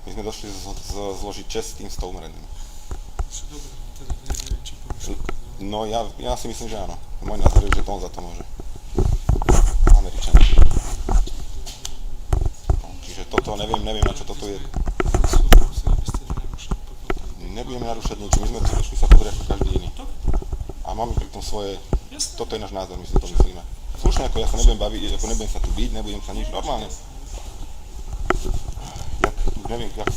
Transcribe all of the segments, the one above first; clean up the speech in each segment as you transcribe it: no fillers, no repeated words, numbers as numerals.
My sme došli zložiť čest tým 100 umreným. Dobre, teda neviem, či povieš ukázať. No ja si myslím, že áno. Môj názor je, že to on za to môže. Američania. No, čiže toto, neviem na čo toto je. Nebudeme narúšať nič, my sme tu došli sa pozrieť ako každý iný. A máme pri tom svoje, toto je náš názor, my si to myslíme. Slušne, ako ja sa nebudem baviť, ako nebudem sa tu byť, nebudem sa nič, normálne. Neviem, ako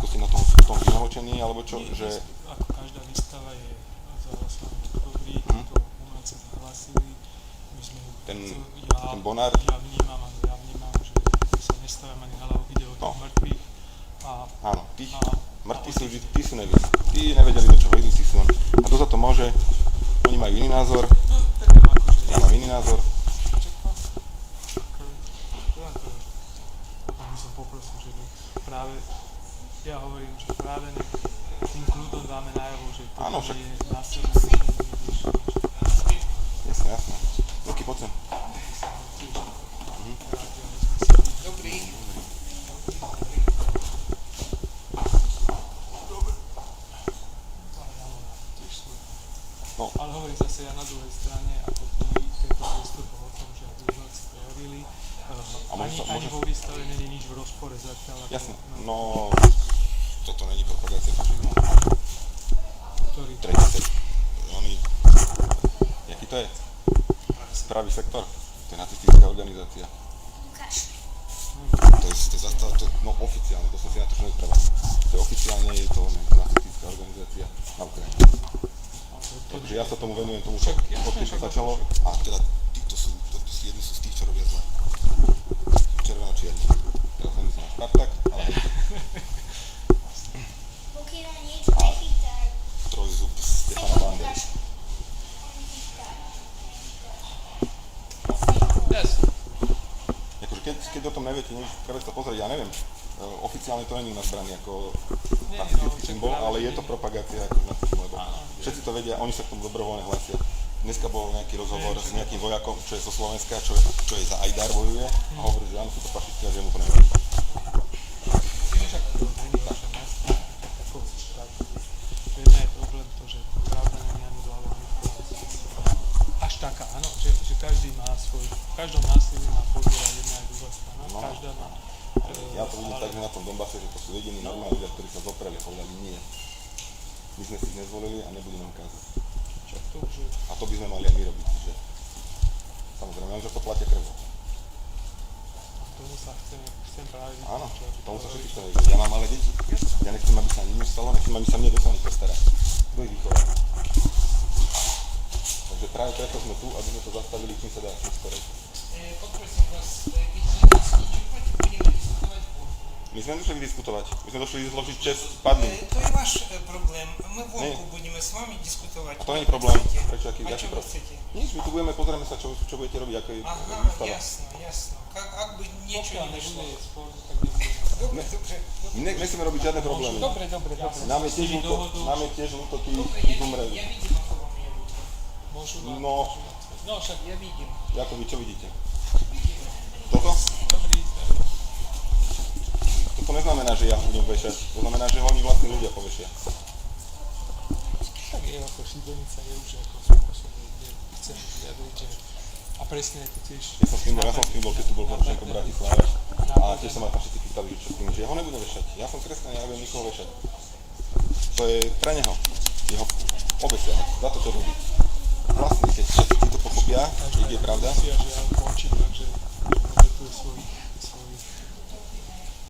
si na tom vynamočení, alebo čo, že... Ako každá výstava je zahlasená v oktobri, to umelce zahlasili, my sme ju... Ten Bonár? Ja vnímam, že sa nestávam ani na hlavu, ide o tých mŕtvych a... Áno, tí sú nevinní, tí nevedeli, do čoho idú, tí sú... A kto za to môže, oni majú iný názor, ja mám iný názor. Práve, ja hovorím, že práve tým kľudom dáme najavo, že to je následné. Jasné. Luky, poď sem. Dobrý. No. Ale hovorím zase ja na druhej strane, ako tento prístup o tom, že umelci prejavili, ani vo výstave nie je nič v rozpore zatiaľ. Jasné, no toto není propagácia fašizmu. Ktorý? Tretí sektor. Jaký to je? Pravý sektor. To je nacistická organizácia. To je zastava, no oficiálne, to som si natočil nespravil. To je oficiálne, je to nacistická organizácia na Ukrajine. Takže ja sa tomu venujem, tomu odkedy to začalo. A teda jedni sú z tých, čo robia zle. Červeno-čierni. Teraz som myslel na Spartak, ale... A trojzub Stefana Bandery. Akože keď o tom neviete nič, treba sa pozrieť, ja neviem. Oficiálne to není nazbraný ako nacistický symbol, ale je to propagácia ako nacizmu, lebo všetci to vedia, oni sa k tomu dobrovoľne hlásia. Dneska bol nejaký rozhovor s nejakým vojakom, čo je zo Slovenska, čo je za Ajdar bojuje a hovorí, že áno, sú to fašisti a že mu to neviem. Pre mňa je problém to, že pravda není ani do hlavy až taká, áno, že každý má svoj, v každom násilí má podiel jedna aj druhá strana, každá má. Ja to vidím tak, že na tom Donbase, že to sú jediní normálni ľudia, ktorí sa zopreli a povedali nie. My sme si ich nezvolili a nebudú nám kázať. A to by sme mali aj my robiť, že samozrejme, že to platia krvou. Tomu sa chcem práve vypočuť. Áno, tomu sa všetci chceme vypočuť. Ja mám malé deti. Ja nechcem, aby sa nič stalo, nechcem, aby sa mne dostali postarať. Kto ich vychová? Takže práve preto sme tu, aby sme to zastavili, kým sa dá čím skorej. Poprosím vás, keď sa diskutovať, budeme diskutovať vonku. My sme došli diskutovať. My sme došli zložiť čest padným. To je váš problém. My vonku budeme s vami diskutovať. A to nie je problém. Prečo, aký čo vy problém? chcete? Nič, my tu budeme, pozrieme sa, čo budete robiť, ako je Aha, jasno. Ak by niečo nevyšlo. Dobre. My nechceme robiť žiadne problémy. Dobre. Nám je tiež ľúto tých umrelých. Ja vidím, ako vám je ľúto. No, však ja vidím. Ako vy, čo vidíte? Toto? Toto neznamená, že ja ho budem vešať. To znamená, že ho oni vlastní ľudia povešia. Tak je ako Šibenica, je už ako spôsob, kde chcem vyjadriť, že... A presne je to tiež... Ja som s tým bol, keď tu bol Porošenko v Bratislave. A tiež sa ma tam všetci pýtali, že čo s tým, že ja ho nebudem vešať. Ja som kresťan, ja nebudem nikoho vešať. To je pre neho. Jeho obesia za to, čo robí. Vlastne, keď všetci to pochopia, je pravda,